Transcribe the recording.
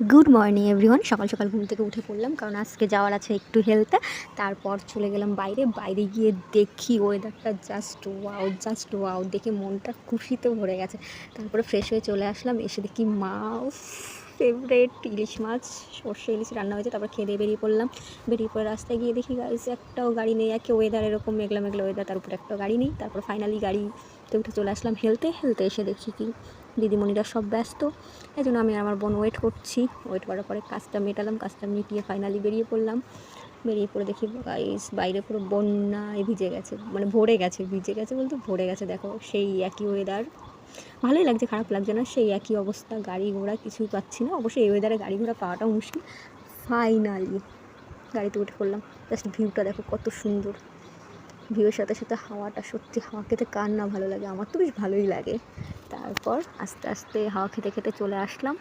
Good morning everyone. সকাল সকাল ঘুম থেকে উঠে পড়লাম, কারণ আজকে যাওয়ার আছে একটু হেলতে। তারপর চলে গেলাম বাইরে গিয়ে দেখি ওয়েদারটা জাস্ট ওয়াও দেখে মনটা খুশিতে ভরে গেছে। তারপরে ফ্রেশ হয়ে চলে আসলাম, এসে দেখি মা ফেভারেট ইলিশ মাছ, সর্ষে ইলিশ রান্না হয়েছে। তারপর খেয়ে দিয়ে বেরিয়ে পড়ে রাস্তায় গিয়ে দেখি গাইস একটাও গাড়ি নেই। একে ওয়েদার এরকম মেঘলা ওয়েদার, তার উপরে একটাও গাড়ি নেই। তারপর ফাইনালি গাড়িতে উঠে চলে আসলাম হেলতে এসে দেখি কি দিদিমণিরা সব ব্যস্ত। এই জন্য আমি আর আমার বোন ওয়েট করার পরে কাজটা মেটালাম, কাজটা মিটিয়ে ফাইনালি বেরিয়ে পড়ে দেখি গাইস বাইরে পুরো বন্যায় ভিজে গেছে, মানে ভিজে গেছে বলতে ভরে গেছে। দেখো সেই একই ওয়েদার, ভালোই লাগছে, খারাপ লাগছে না। সেই একই অবস্থা, গাড়ি ঘোড়া কিছুই পাচ্ছি না। অবশ্যই এই ওয়েদারে গাড়ি ঘোড়া পাওয়াটাও মুশকিল। ফাইনালি গাড়িতে উঠে পড়লাম। জাস্ট ভিউটা দেখো কত সুন্দর। ভিউয়ের সাথে সাথে হাওয়াটা, সত্যি হাওয়া খেতে কার না ভালো লাগে, আমার তো বেশ ভালোই লাগে। তারপর আস্তে আস্তে হাওয়া খেতে চলে আসলাম